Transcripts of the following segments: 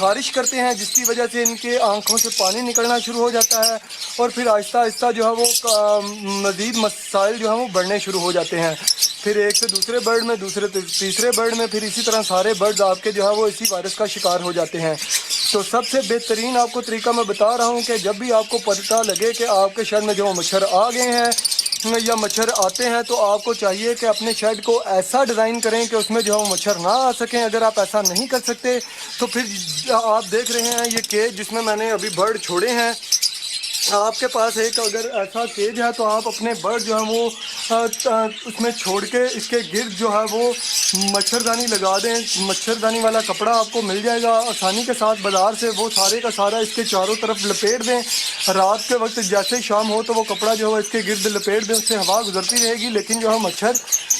خارش کرتے ہیں، جس کی وجہ سے ان کے آنکھوں سے پانی نکلنا شروع ہو جاتا ہے، اور پھر آہستہ آہستہ جو ہے وہ مزید مسائل جو ہیں وہ بڑھنے شروع ہو جاتے ہیں، پھر ایک سے دوسرے برڈ میں، دوسرے تیسرے برڈ میں، پھر اسی طرح سارے برڈز آپ کے جو ہے وہ اسی وائرس کا شکار ہو جاتے ہیں۔ تو سب سے بہترین آپ کو طریقہ میں بتا رہا ہوں کہ جب بھی آپ کو پتہ لگے کہ آپ کے شہر میں جو مچھر آ گئے ہیں یا مچھر آتے ہیں، تو آپ کو چاہیے کہ اپنے شیڈ کو ایسا ڈیزائن کریں کہ اس میں جو ہے وہ مچھر نہ آ سکیں۔ اگر آپ ایسا نہیں کر سکتے تو پھر آپ دیکھ رہے ہیں یہ کیج جس میں نے ابھی برڈ چھوڑے ہیں، آپ کے پاس ایک اگر ایسا کیج ہے تو آپ اپنے برڈ جو ہے وہ اس میں چھوڑ کے اس کے گرد جو ہے وہ مچھردانی لگا دیں۔ مچھردانی والا کپڑا آپ کو مل جائے گا آسانی کے ساتھ بازار سے، وہ سارے کا سارا اس کے چاروں طرف لپیٹ دیں۔ رات کے وقت جیسے شام ہو تو وہ کپڑا جو ہے اس کے گرد لپیٹ دیں، اس سے ہوا گزرتی رہے گی، لیکن جو ہے مچھر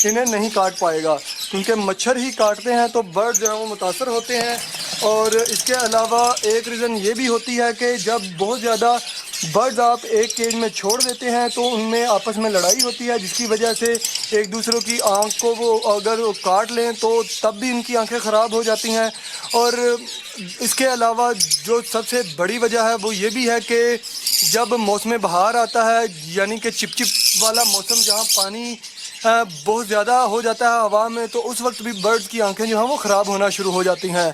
انہیں نہیں کاٹ پائے گا، کیونکہ مچھر ہی کاٹتے ہیں تو برڈ جو ہے وہ متاثر ہوتے ہیں۔ اور اس کے علاوہ ایک ریزن یہ بھی ہوتی ہے کہ جب بہت زیادہ برڈز آپ ایک کیج میں چھوڑ دیتے ہیں تو ان میں آپس میں لڑائی ہوتی ہے، جس کی وجہ سے ایک دوسروں کی آنکھ کو وہ اگر کاٹ لیں تو تب بھی ان کی آنکھیں خراب ہو جاتی ہیں۔ اور اس کے علاوہ جو سب سے بڑی وجہ ہے وہ یہ بھی ہے کہ جب موسم بہار آتا ہے، یعنی کہ چپ چپ والا موسم، جہاں پانی بہت زیادہ ہو جاتا ہے ہوا میں، تو اس وقت بھی برڈز کی آنکھیں جو ہیں وہ خراب ہونا شروع ہو جاتی ہیں۔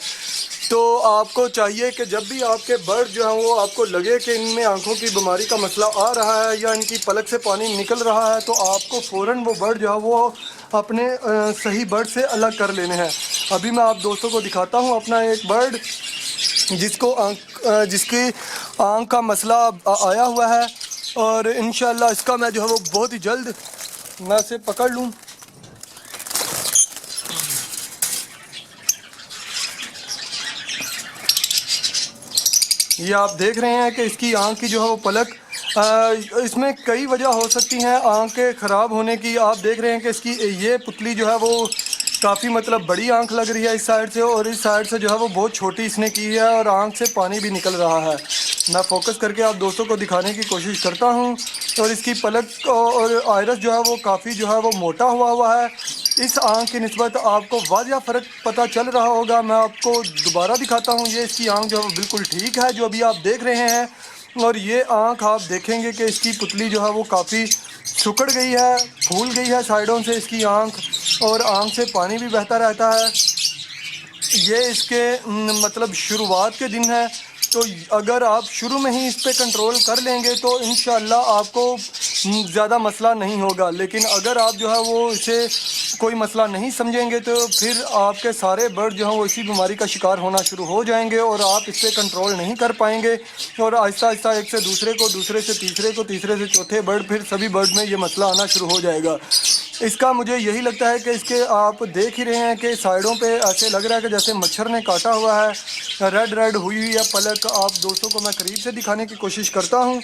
تو آپ کو چاہیے کہ جب بھی آپ کے برڈ جو ہیں وہ آپ کو لگے کہ ان میں آنکھوں کی بیماری کا مسئلہ آ رہا ہے یا ان کی پلک سے پانی نکل رہا ہے، تو آپ کو فوراً وہ برڈ جو ہے وہ اپنے صحیح برڈ سے الگ کر لینے ہیں۔ ابھی میں آپ دوستوں کو دکھاتا ہوں اپنا ایک برڈ جس کی آنکھ کا مسئلہ آیا ہوا ہے، اور انشاءاللہ اس کا میں جو ہے وہ بہت ہی جلد میں اسے پکڑ لوں۔ یہ آپ دیکھ رہے ہیں کہ اس کی آنکھ کی جو ہے وہ پلک، اس میں کئی وجہ ہو سکتی ہیں آنکھ کے خراب ہونے کی۔ آپ دیکھ رہے ہیں کہ اس کی یہ پتلی جو ہے وہ کافی بڑی آنکھ لگ رہی ہے اس سائڈ سے، اور اس سائڈ سے جو ہے وہ بہت چھوٹی اس نے کی ہے، اور آنکھ سے پانی بھی نکل رہا ہے۔ میں فوکس کر کے آپ دوستوں کو دکھانے کی کوشش کرتا ہوں، اور اس کی پلک اور آئرس جو ہے وہ کافی جو ہے وہ موٹا ہوا ہے۔ اس آنکھ کی نسبت آپ کو واضح فرق پتہ چل رہا ہوگا۔ میں آپ کو دوبارہ دکھاتا ہوں، یہ اس کی آنکھ جو ہے وہ بالکل ٹھیک ہے جو ابھی آپ دیکھ رہے ہیں، اور یہ آنکھ آپ دیکھیں گے کہ اس کی پتلی جو ہے وہ کافی سکڑ گئی ہے، پھول گئی ہے سائیڈوں سے اس کی آنکھ، اور آنکھ سے پانی بھی بہتا رہتا ہے۔ یہ اس کے شروعات کے دن ہے، تو اگر آپ شروع میں ہی اس پہ کنٹرول کر لیں گے تو انشاءاللہ آپ کو زیادہ مسئلہ نہیں ہوگا، لیکن اگر آپ جو ہے وہ اسے کوئی مسئلہ نہیں سمجھیں گے تو پھر آپ کے سارے برڈ جو ہیں وہ اسی بیماری کا شکار ہونا شروع ہو جائیں گے، اور آپ اس پہ کنٹرول نہیں کر پائیں گے، اور آہستہ آہستہ ایک سے دوسرے کو، دوسرے سے تیسرے کو، تیسرے سے چوتھے برڈ، پھر سبھی برڈ میں یہ مسئلہ آنا شروع ہو جائے گا۔ اس کا مجھے یہی لگتا ہے کہ اس کے آپ دیکھ ہی رہے ہیں کہ سائیڈوں پہ ایسے لگ رہا ہے کہ جیسے مچھر نے کاٹا ہوا ہے، ریڈ ہوئی ہے پلک۔ آپ دوستوں کو میں قریب سے دکھانے کی کوشش کرتا ہوں۔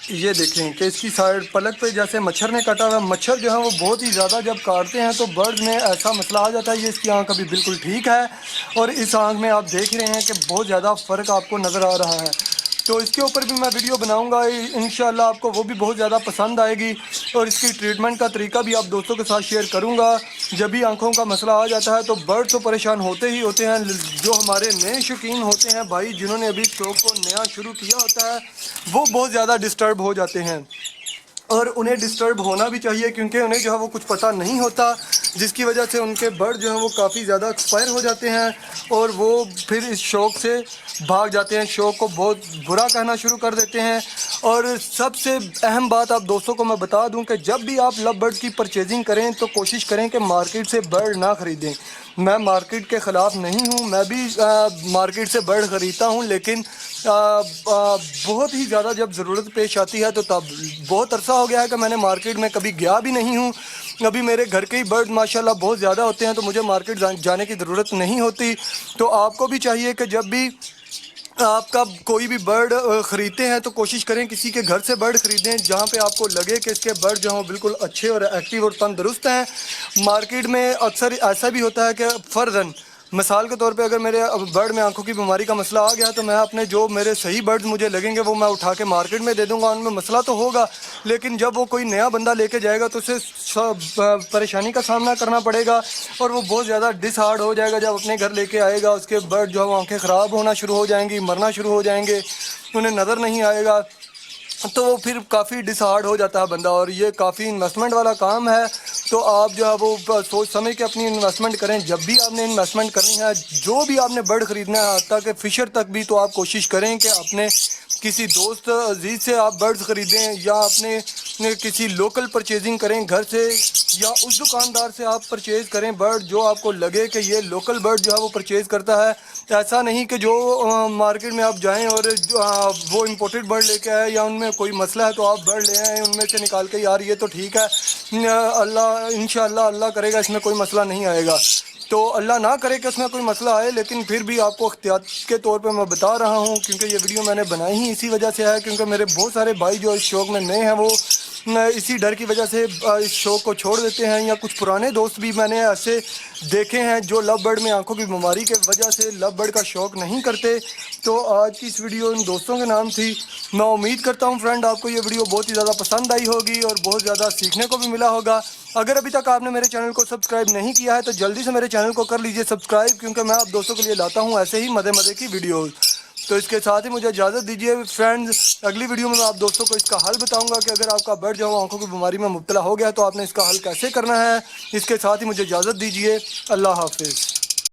یہ دیکھیں کہ اس کی سائیڈ پلک پہ جیسے مچھر نے کاٹا ہوا ہے۔ مچھر جو ہے وہ بہت ہی زیادہ جب کاٹتے ہیں تو برڈ میں ایسا مسئلہ آ جاتا ہے۔ یہ اس کی آنکھ ابھی بالکل ٹھیک ہے، اور اس آنکھ میں آپ دیکھ رہے ہیں کہ بہت زیادہ فرق آپ کو نظر آ رہا ہے۔ تو اس کے اوپر بھی میں ویڈیو بناؤں گا انشاءاللہ، آپ کو وہ بھی بہت زیادہ پسند آئے گی، اور اس کی ٹریٹمنٹ کا طریقہ بھی آپ دوستوں کے ساتھ شیئر کروں گا۔ جب بھی آنکھوں کا مسئلہ آ جاتا ہے تو برڈ تو پریشان ہوتے ہی ہوتے ہیں، جو ہمارے نئے شوقین ہوتے ہیں بھائی، جنہوں نے ابھی شوق کو نیا شروع کیا ہوتا ہے، وہ بہت زیادہ ڈسٹرب ہو جاتے ہیں، اور انہیں ڈسٹرب ہونا بھی چاہیے، کیونکہ انہیں جو ہے وہ کچھ پتہ نہیں ہوتا، جس کی وجہ سے ان کے برڈ جو ہیں وہ کافی زیادہ ایکسپائر ہو جاتے ہیں، اور وہ پھر اس شوق سے بھاگ جاتے ہیں، شوق کو بہت برا کہنا شروع کر دیتے ہیں۔ اور سب سے اہم بات آپ دوستوں کو میں بتا دوں کہ جب بھی آپ لو برڈ کی پرچیزنگ کریں تو کوشش کریں کہ مارکیٹ سے برڈ نہ خریدیں۔ میں مارکیٹ کے خلاف نہیں ہوں، میں بھی مارکیٹ سے برڈ خریدتا ہوں، لیکن بہت ہی زیادہ جب ضرورت پیش آتی ہے تو تب۔ بہت عرصہ ہو گیا ہے کہ میں نے مارکیٹ میں کبھی گیا بھی نہیں ہوں۔ ابھی میرے گھر کے ہی برڈ ماشاءاللہ بہت زیادہ ہوتے ہیں، تو مجھے مارکیٹ جانے کی ضرورت نہیں ہوتی۔ تو آپ کو بھی چاہیے کہ جب بھی آپ کا کوئی بھی برڈ خریدتے ہیں تو کوشش کریں کسی کے گھر سے برڈ خریدیں جہاں پہ آپ کو لگے کہ اس کے برڈ جو ہیں بالکل اچھے اور ایکٹیو اور تندرست ہیں۔ مارکیٹ میں اکثر ایسا بھی ہوتا ہے کہ فرضاً مثال کے طور پہ اگر میرے برڈ میں آنکھوں کی بیماری کا مسئلہ آ گیا تو میں اپنے جو میرے صحیح برڈز مجھے لگیں گے وہ میں اٹھا کے مارکیٹ میں دے دوں گا. ان میں مسئلہ تو ہوگا لیکن جب وہ کوئی نیا بندہ لے کے جائے گا تو اسے پریشانی کا سامنا کرنا پڑے گا اور وہ بہت زیادہ ڈس ہارڈ ہو جائے گا. جب اپنے گھر لے کے آئے گا اس کے برڈ جو ہے وہ آنکھیں خراب ہونا شروع ہو جائیں گی, مرنا شروع ہو جائیں گے, انہیں نظر نہیں آئے گا, تو وہ پھر کافی ڈس ہارڈ ہو جاتا ہے بندہ, اور یہ کافی انویسٹمنٹ والا کام ہے. تو آپ جو ہے وہ سوچ سمجھ کے اپنی انویسٹمنٹ کریں. جب بھی آپ نے انویسٹمنٹ کرنی ہے, جو بھی آپ نے برڈ خریدنا ہے حتیٰ کہ فشر تک بھی, تو آپ کوشش کریں کہ اپنے کسی دوست عزیز سے آپ برڈز خریدیں یا اپنے کسی لوکل پرچیزنگ کریں گھر سے, یا اس دکاندار سے آپ پرچیز کریں برڈ جو آپ کو لگے کہ یہ لوکل برڈ جو ہے وہ پرچیز کرتا ہے. ایسا نہیں کہ جو مارکیٹ میں آپ جائیں اور وہ امپورٹڈ برڈ لے کے آئے یا ان میں کوئی مسئلہ ہے تو آپ برڈ لے آئیں ان میں سے نکال کے, یار یہ تو ٹھیک ہے اللہ انشاءاللہ اللہ کرے گا اس میں کوئی مسئلہ نہیں آئے گا. تو اللہ نہ کرے کہ اس میں کوئی مسئلہ آئے, لیکن پھر بھی آپ کو احتیاط کے طور پہ میں بتا رہا ہوں کیونکہ یہ ویڈیو میں نے بنائی ہی اسی وجہ سے ہے, کیونکہ میرے بہت سارے بھائی جو اس شوق میں نئے ہیں وہ اسی ڈر کی وجہ سے اس شوق کو چھوڑ دیتے ہیں, یا کچھ پرانے دوست بھی میں نے ایسے دیکھے ہیں جو لو برڈ میں آنکھوں کی بیماری کی وجہ سے لو برڈ کا شوق نہیں کرتے. تو آج کی اس ویڈیو ان دوستوں کے نام تھی. میں امید کرتا ہوں فرینڈ آپ کو یہ ویڈیو بہت ہی زیادہ پسند آئی ہوگی اور بہت زیادہ سیکھنے کو بھی ملا ہوگا. اگر ابھی تک آپ نے میرے چینل کو سبسکرائب نہیں کیا ہے تو جلدی سے میرے چینل کو کر لیجئے سبسکرائب, کیونکہ میں آپ دوستوں کے لیے لاتا ہوں ایسے ہی مزے مزے کی ویڈیوز. تو اس کے ساتھ ہی مجھے اجازت دیجیے فرینڈز, اگلی ویڈیو میں آپ دوستوں کو اس کا حل بتاؤں گا کہ اگر آپ کا برڈ جو ہے آنکھوں کی بیماری میں مبتلا ہو گیا تو آپ نے اس کا حل کیسے کرنا ہے. اس کے ساتھ ہی مجھے اجازت دیجیے, اللہ حافظ.